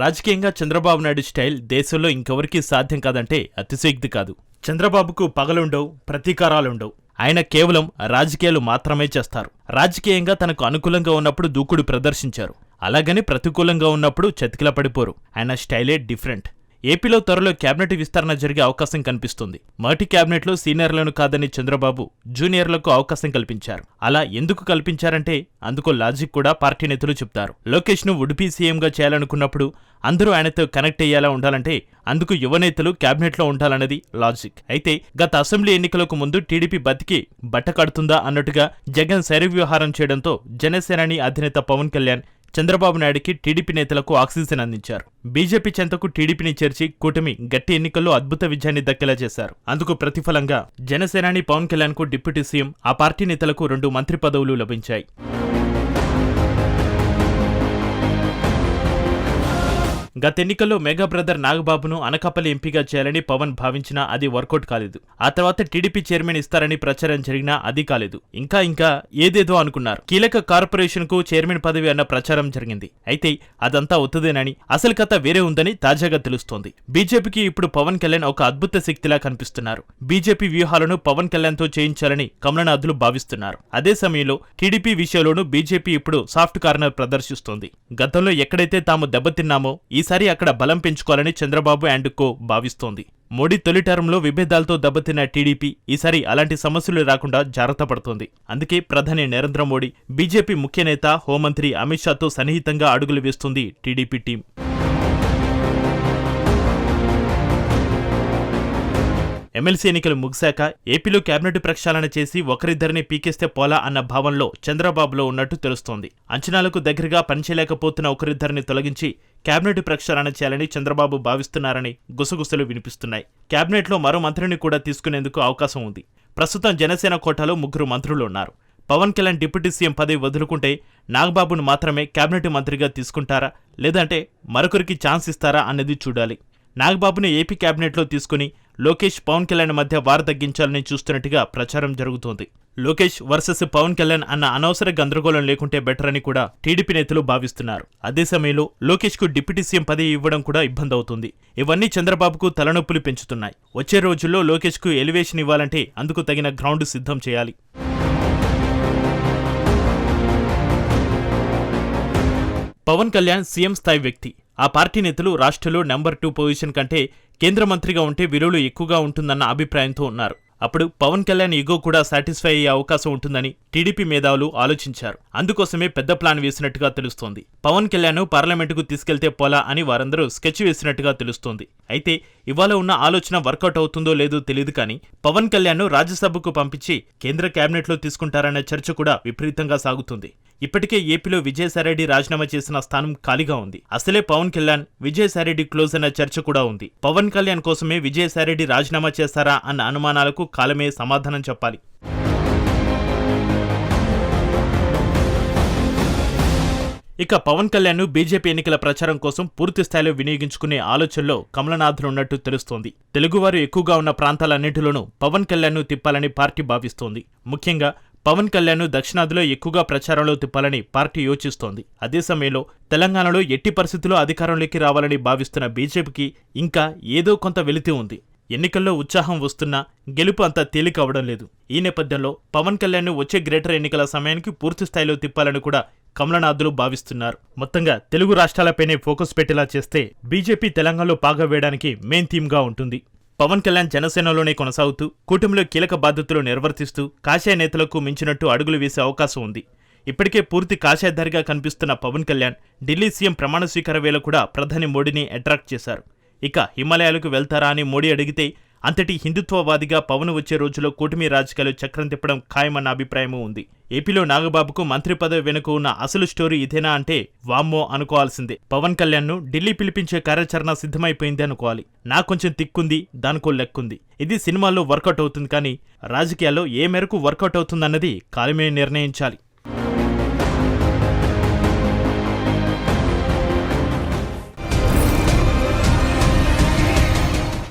రాజకీయంగా చంద్రబాబు నాయుడు స్టైల్ దేశంలో ఇంకెవరికీ సాధ్యం కాదంటే అతిశయోక్తి కాదు. చంద్రబాబుకు పగలుండవు, ప్రతీకారాలుండవు. ఆయన కేవలం రాజకీయాలు మాత్రమే చేస్తారు. రాజకీయంగా తనకు అనుకూలంగా ఉన్నప్పుడు దూకుడు ప్రదర్శించారు. అలాగని ప్రతికూలంగా ఉన్నప్పుడు చతికిల పడిపోరు. ఆయన స్టైలే డిఫరెంట్. ఏపీలో త్వరలో క్యాబినెట్ విస్తరణ జరిగే అవకాశం కనిపిస్తుంది. మొదటి క్యాబినెట్లో సీనియర్లను కాదని చంద్రబాబు జూనియర్లకు అవకాశం కల్పించారు. అలా ఎందుకు కల్పించారంటే అందుకో లాజిక్ కూడా పార్టీ నేతలు చెప్తారు. లోకేష్ ను వుడ్-బి సీఎంగా చేయాలనుకున్నప్పుడు అందరూ ఆయనతో కనెక్ట్ అయ్యేలా ఉండాలంటే అందుకు యువనేతలు క్యాబినెట్లో ఉండాలన్నది లాజిక్. అయితే గత అసెంబ్లీ ఎన్నికలకు ముందు టీడీపీ బతికి బట్ట కడుతుందా అన్నట్టుగా జగన్ శరవ్యవహారం చేయడంతో జనసేనాని అధినేత పవన్ కళ్యాణ్ చంద్రబాబు నాయుడికి టీడీపీ నేతలకు ఆక్సిజన్ అందించారు. బీజేపీ చెంతకు టీడీపీని చేర్చి కూటమి గట్టి ఎన్నికల్లో అద్భుత విజయాన్ని దక్కేలా చేశారు. అందుకు ప్రతిఫలంగా జనసేనాని పవన్ కళ్యాణ్ కు డిప్యూటీ సీఎం, ఆ పార్టీ నేతలకు 2 మంత్రి పదవులు లభించాయి. గత ఎన్నికల్లో మెగా బ్రదర్ నాగబాబును అనకాపల్లి ఎంపీగా చేయాలని పవన్ భావించినా అది వర్కౌట్ కాలేదు. ఆ తర్వాత టీడీపీ చైర్మన్ ఇస్తారని ప్రచారం జరిగినా అది కాలేదు. ఇంకా ఏదేదో అనుకున్నారు. కీలక కార్పొరేషన్ కు చైర్మన్ పదవి అన్న ప్రచారం జరిగింది. అయితే అదంతా ఒత్తుదేనని, అసలు కథ వేరే ఉందని తాజాగా తెలుస్తోంది. బీజేపీకి ఇప్పుడు పవన్ కళ్యాణ్ ఒక అద్భుత శక్తిలా కనిపిస్తున్నారు. బీజేపీ వ్యూహాలను పవన్ కళ్యాణ్ తో చేయించాలని కమలనాథులు భావిస్తున్నారు. అదే సమయంలో టీడీపీ విషయంలోనూ బీజేపీ ఇప్పుడు సాఫ్ట్ కార్నర్ ప్రదర్శిస్తోంది. గతంలో ఎక్కడైతే తాము దెబ్బతిన్నామో ఈసారి అక్కడ బలం పెంచుకోవాలని చంద్రబాబు అండ్ కో భావిస్తోంది. మోడీ తొలి టర్మ్లో విభేదాలతో దెబ్బతిన్న టీడీపీ ఈసారి అలాంటి సమస్యలు రాకుండా జాగ్రత్త పడుతోంది. అందుకే ప్రధాని నరేంద్ర మోడీ, బీజేపీ ముఖ్య నేత హోంమంత్రి అమిత్ షాతో సన్నిహితంగా అడుగులు వేస్తుంది టీడీపీ టీం. ఎమ్మెల్సీ ఎన్నికలు ముగిశాక ఏపీలో క్యాబినెట్ ప్రక్షాళన చేసి ఒకరిద్దరిని పీకేస్తే పోలా అన్న భావనలో చంద్రబాబులో ఉన్నట్టు తెలుస్తోంది. అంచనాలకు దగ్గరగా పనిచేయలేకపోతున్న ఒకరిద్దరిని తొలగించి క్యాబినెట్ ప్రక్షాళన చేయాలని చంద్రబాబు భావిస్తున్నారని గుసగుసలు వినిపిస్తున్నాయి. క్యాబినెట్లో మరో మంత్రిని కూడా తీసుకునేందుకు అవకాశం ఉంది. ప్రస్తుతం జనసేన కోటాలో 3 మంత్రులు ఉన్నారు. పవన్ కళ్యాణ్ డిప్యూటీ సీఎం పదవి వదులుకుంటే నాగబాబును మాత్రమే క్యాబినెట్ మంత్రిగా తీసుకుంటారా, లేదంటే మరొకరికి ఛాన్స్ ఇస్తారా అన్నది చూడాలి. నాగబాబును ఏపీ క్యాబినెట్లో తీసుకుని లోకేష్, పవన్ కళ్యాణ్ మధ్య వారు తగ్గించాలని చూస్తున్నట్టుగా ప్రచారం జరుగుతోంది. లోకేష్ వర్సెస్ పవన్ కళ్యాణ్ అన్న అనవసర గందరగోళం లేకుంటే బెటర్ అని కూడా టీడీపీ నేతలు భావిస్తున్నారు. అదే సమయంలో లోకేష్ కు డిప్యూటీ సీఎం పదవి ఇవ్వడం కూడా ఇబ్బంది అవుతుంది. ఇవన్నీ చంద్రబాబుకు తలనొప్పులు పెంచుతున్నాయి. వచ్చే రోజుల్లో లోకేష్ కు ఎలివేషన్ ఇవ్వాలంటే అందుకు తగిన గ్రౌండ్ సిద్ధం చేయాలి. పవన్ కళ్యాణ్ సీఎం స్థాయి వ్యక్తి. ఆ పార్టీ నేతలు రాష్ట్రంలో నెంబర్ 2 పొజిషన్ కంటే కేంద్ర మంత్రిగా ఉంటే విలువలు ఎక్కువగా ఉంటుందన్న అభిప్రాయంతో ఉన్నారు. అప్పుడు పవన్ కళ్యాణ్ ఈగో కూడా సాటిస్ఫై అయ్యే అవకాశం ఉంటుందని టీడీపీ మేధావులు ఆలోచించారు. అందుకోసమే పెద్ద ప్లాన్ వేసినట్టుగా తెలుస్తోంది. పవన్ కళ్యాణ్ పార్లమెంటుకు తీసుకెళ్తే పోలా అని వారందరూ స్కెచ్ వేసినట్టుగా తెలుస్తోంది. అయితే ఇవాళ ఉన్న ఆలోచన వర్కౌట్ అవుతుందో లేదో తెలియదు కానీ పవన్ కళ్యాణ్ రాజ్యసభకు పంపించి కేంద్ర క్యాబినెట్లో తీసుకుంటారన్న చర్చ కూడా విపరీతంగా సాగుతుంది. ఇప్పటికే ఏపీలో విజయసాయిరెడ్డి రాజీనామా చేసిన స్థానం ఖాళీగా ఉంది. అసలే పవన్ కళ్యాణ్ విజయసాయిరెడ్డి క్లోజ్ అన్న చర్చ కూడా ఉంది. పవన్ కళ్యాణ్ కోసమే విజయసాయిరెడ్డి రాజీనామా చేస్తారా అన్న అనుమానాలకు కాలమే సమాధానం చెప్పాలి. ఇక పవన్ కళ్యాణ్ బీజేపీ ఎన్నికల ప్రచారం కోసం పూర్తి స్థాయిలో వినియోగించుకునే ఆలోచనలో కమలనాథులు ఉన్నట్టు తెలుస్తోంది. తెలుగువారు ఎక్కువగా ఉన్న ప్రాంతాలన్నింటిలోనూ పవన్ కళ్యాణ్ తిప్పాలని పార్టీ భావిస్తోంది. ముఖ్యంగా పవన్ కళ్యాణ్ దక్షిణాదిలో ఎక్కువగా ప్రచారంలో తిప్పాలని పార్టీ యోచిస్తోంది. అదే సమయంలో తెలంగాణలో ఎట్టి పరిస్థితుల్లో అధికారంలోకి రావాలని భావిస్తున్న బీజేపీకి ఇంకా ఏదో కొంత వెలితి ఉంది. ఎన్నికల్లో ఉత్సాహం వస్తున్నా గెలుపు అంత తేలిక అవడం లేదు. ఈ నేపథ్యంలో పవన్ కళ్యాణ్ వచ్చే గ్రేటర్ ఎన్నికల సమయానికి పూర్తి స్థాయిలో తిప్పాలని కూడా కమలనాథులు భావిస్తున్నారు. మొత్తంగా తెలుగు రాష్ట్రాలపైనే ఫోకస్ పెట్టేలా చేస్తే బీజేపీ తెలంగాణలో పాగా వేయడానికి మెయిన్ థీమ్ గా ఉంటుంది. పవన్ కళ్యాణ్ జనసేనలోనే కొనసాగుతూ కూటమిలో కీలక బాధ్యతలు నిర్వర్తిస్తూ కాషాయ నేతలకు మించినట్టు అడుగులు వేసే అవకాశం ఉంది. ఇప్పటికే పూర్తి కాషాయధారిగా కనిపిస్తున్న పవన్ కళ్యాణ్ ఢిల్లీ సీఎం ప్రమాణ స్వీకార వేళ కూడా ప్రధాని మోడీని అట్రాక్ట్ చేశారు. ఇక హిమాలయాలకు వెళ్తారా అని మోడీ అడిగితే అంతటి హిందుత్వవాదిగా పవన్ వచ్చే రోజుల్లో కూటమి రాజకీయాలు చక్రం తిప్పడం ఖాయమన్న అభిప్రాయమూ ఉంది. ఏపీలో నాగబాబుకు మంత్రి పదవి వెనుక ఉన్న అసలు స్టోరీ ఇదేనా అంటే వామ్మో అనుకోవాల్సిందే. పవన్ కళ్యాణ్ ను ఢిల్లీ పిలిపించే కార్యాచరణ సిద్ధమైపోయింది అనుకోవాలి. కొంచెం తిక్కుంది, దానికో లెక్కుంది. ఇది సినిమాల్లో వర్కౌట్ అవుతుంది కానీ రాజకీయాల్లో ఏ మేరకు వర్కౌట్ అవుతుందన్నది కాలమే నిర్ణయించాలి.